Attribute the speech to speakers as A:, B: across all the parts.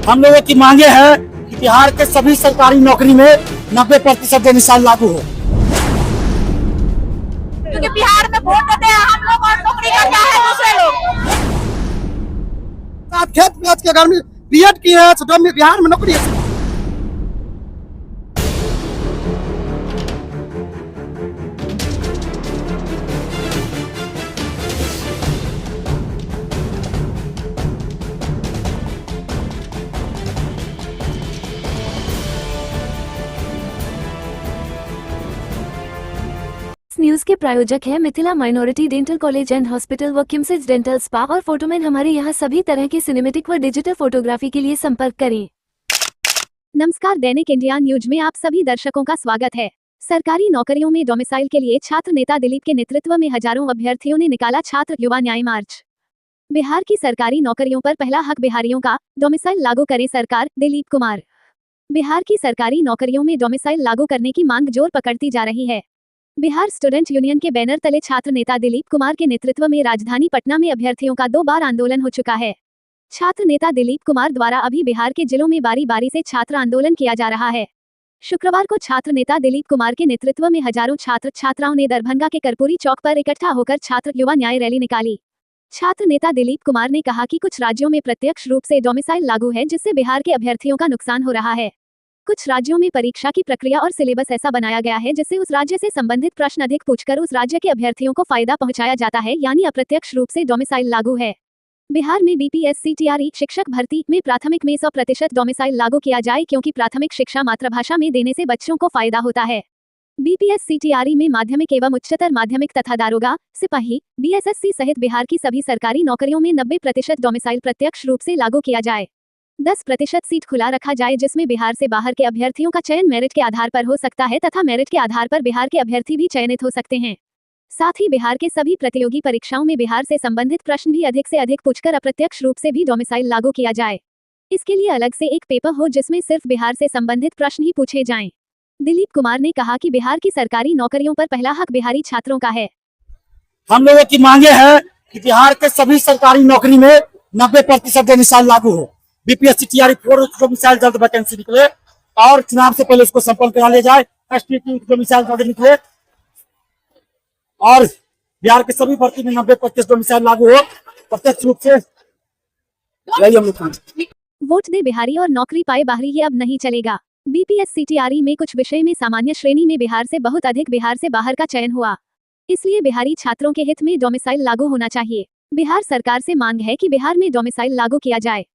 A: हम लोगों की मांगे हैं कि बिहार के सभी सरकारी नौकरी में 90% निशान लागू हो।
B: क्योंकि बिहार में वोट देते हैं हम लोग और नौकरी करता है दूसरे लोग।
C: खेत के घर में बीएड की है तो बिहार में नौकरी है।
D: न्यूज के प्रायोजक है Mithila minority dental college and hospital व किम्सेज डेंटल स्पा और फोटोमैन। हमारे यहाँ सभी तरह की सिनेमेटिक व डिजिटल फोटोग्राफी के लिए संपर्क करें। नमस्कार, दैनिक इंडिया न्यूज में आप सभी दर्शकों का स्वागत है। सरकारी नौकरियों में डोमिसाइल के लिए छात्र नेता दिलीप के नेतृत्व में हजारों अभ्यर्थियों ने निकाला छात्र युवा न्याय मार्च। बिहार की सरकारी नौकरियों पर पहला हक बिहारियों का, डोमिसाइल लागू करे सरकार, दिलीप कुमार। बिहार की सरकारी नौकरियों में डोमिसाइल लागू करने की मांग जोर पकड़ती जा रही है। बिहार स्टूडेंट यूनियन के बैनर तले छात्र नेता दिलीप कुमार के नेतृत्व में राजधानी पटना में अभ्यर्थियों का 2 बार आंदोलन हो चुका है। छात्र नेता दिलीप कुमार द्वारा अभी बिहार के जिलों में बारी बारी से छात्र आंदोलन किया जा रहा है। शुक्रवार को छात्र नेता दिलीप कुमार के नेतृत्व में हजारों छात्र छात्राओं ने दरभंगा के कर्पूरी चौक पर इकट्ठा होकर छात्र युवा न्याय रैली निकाली। छात्र नेता दिलीप कुमार ने कहा कि कुछ राज्यों में प्रत्यक्ष रूप से डोमिसाइल लागू है, जिससे बिहार के अभ्यर्थियों का नुकसान हो रहा है। कुछ राज्यों में परीक्षा की प्रक्रिया और सिलेबस ऐसा बनाया गया है जिससे उस राज्य से संबंधित प्रश्न अधिक पूछकर उस राज्य के अभ्यर्थियों को फायदा पहुंचाया जाता है, यानी अप्रत्यक्ष रूप से डोमिसाइल लागू है। बिहार में बीपीएससी-टीआरई शिक्षक भर्ती में प्राथमिक में 100% डोमिसाइल लागू किया जाए, क्योंकि प्राथमिक शिक्षा मातृभाषा में देने से बच्चों को फायदा होता है। बीपीएससी-टीआरई में माध्यमिक एवं उच्चतर माध्यमिक तथा दारोगा, सिपाही, बीएसएससी सहित बिहार की सभी सरकारी नौकरियों में 90% डोमिसाइल प्रत्यक्ष रूप से लागू किया जाए। 10% सीट खुला रखा जाए, जिसमें बिहार से बाहर के अभ्यर्थियों का चयन मेरिट के आधार पर हो सकता है तथा मेरिट के आधार पर बिहार के अभ्यर्थी भी चयनित हो सकते हैं। साथ ही बिहार के सभी प्रतियोगी परीक्षाओं में बिहार से संबंधित प्रश्न भी अधिक से अधिक पूछकर अप्रत्यक्ष रूप से भी डोमिसाइल लागू किया जाए। इसके लिए अलग से एक पेपर हो जिसमें सिर्फ बिहार से संबंधित प्रश्न ही पूछे जाएं। दिलीप कुमार ने कहा कि बिहार की सरकारी नौकरियों पर पहला हक बिहारी छात्रों का है।
A: हम लोगों की मांगे हैं कि बिहार के सभी सरकारी नौकरी में 90% निशान लागू हो। बीपीएससी टीआरई 4 डोमिसाइल जल्द वैकेंसी निकले और चुनाव से पहले उसको संपन्न करा ले जाए। एसटीटी डोमिसाइल जल्द निकले और बिहार के सभी भर्ती में 90% डोमिसाइल लागू हो प्रत्यक्ष रूप से। यही हम लोग
D: वोट दे बिहारी और नौकरी पाए बाहरी, ये अब नहीं चलेगा। बीपीएससी-टीआरई में कुछ विषय में सामान्य श्रेणी में बिहार से बहुत अधिक बिहार से बाहर का चयन हुआ, इसलिए बिहारी छात्रों के हित में डोमिसाइल लागू होना चाहिए। बिहार सरकार से मांग है कि बिहार में डोमिसाइल लागू किया जाए।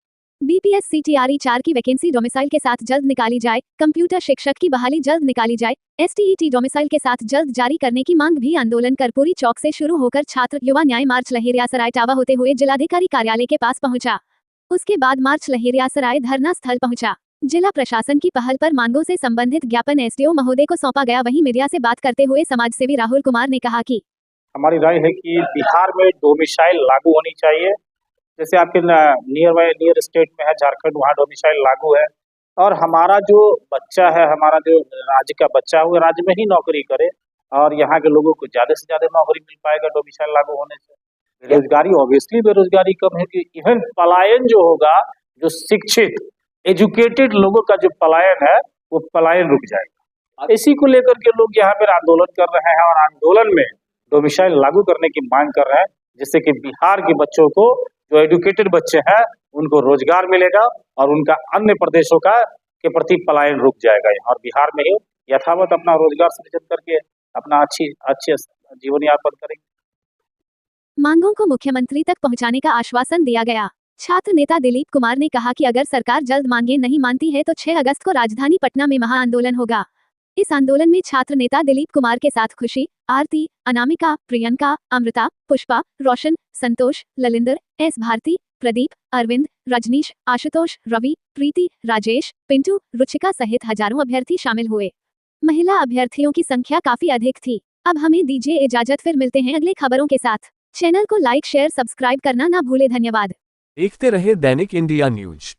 D: बीपीएससी-टीआरई 4 की वैकेंसी डोमिसाइल के साथ जल्द निकाली जाए। कंप्यूटर शिक्षक की बहाली जल्द निकाली जाए। एसटीईटी डोमिसाइल के साथ जल्द जारी करने की मांग भी। आंदोलन कर्पूरी चौक से शुरू होकर छात्र युवा न्याय मार्च लहेरियासराय टावा होते हुए जिलाधिकारी कार्यालय के पास पहुंचा। उसके बाद मार्च लहेरियासराय धरना स्थल पहुंचा। जिला प्रशासन की पहल पर मांगों से संबंधित ज्ञापन एसडीओ महोदय को सौंपा गया। वहीं मीडिया से बात करते हुए समाजसेवी राहुल कुमार ने कहा कि
E: हमारी राय है कि बिहार में डोमिसाइल लागू होनी चाहिए। जैसे आपके नियर स्टेट में है झारखंड, वहाँ डोमिसाइल लागू है। और हमारा जो बच्चा है, हमारा जो राज्य का बच्चा है, वो राज्य में ही नौकरी करे और यहाँ के लोगों को ज़्यादा से ज़्यादा नौकरी मिल पाएगा डोमिसाइल लागू होने से। बेरोजगारी, ऑब्वियसली बेरोजगारी कम है कि इवन पलायन जो होगा, जो शिक्षित एजुकेटेड लोगों का जो पलायन है, वो पलायन रुक जाएगा। इसी को लेकर के लोग यहाँ पर आंदोलन कर रहे हैं और आंदोलन में डोमिसाइल लागू करने की मांग कर रहे हैं, जिससे कि बिहार के बच्चों को, जो एजुकेटेड बच्चे हैं, उनको रोजगार मिलेगा और उनका अन्य प्रदेशों का के प्रति पलायन रुक जाएगा और बिहार में ही यथावत अपना रोजगार सृजन करके अपना अच्छे जीवन यापन करेंगे।
D: मांगों को मुख्यमंत्री तक पहुंचाने का आश्वासन दिया गया। छात्र नेता दिलीप कुमार ने कहा कि अगर सरकार जल्द मांगे नहीं मानती है तो 6 अगस्त को राजधानी पटना में महा आंदोलन होगा। इस आंदोलन में छात्र नेता दिलीप कुमार के साथ खुशी, आरती, अनामिका, प्रियंका, अमृता, पुष्पा, रोशन, संतोष, ललिंदर, एस भारती, प्रदीप, अरविंद, रजनीश, आशुतोष, रवि, प्रीति, राजेश, पिंटू, रुचिका सहित हजारों अभ्यर्थी शामिल हुए। महिला अभ्यर्थियों की संख्या काफी अधिक थी। अब हमें दीजिए इजाजत, फिर मिलते हैं अगले खबरों के साथ। चैनल को लाइक शेयर सब्सक्राइब करना ना भूले। धन्यवाद।
F: देखते रहे दैनिक इंडिया न्यूज।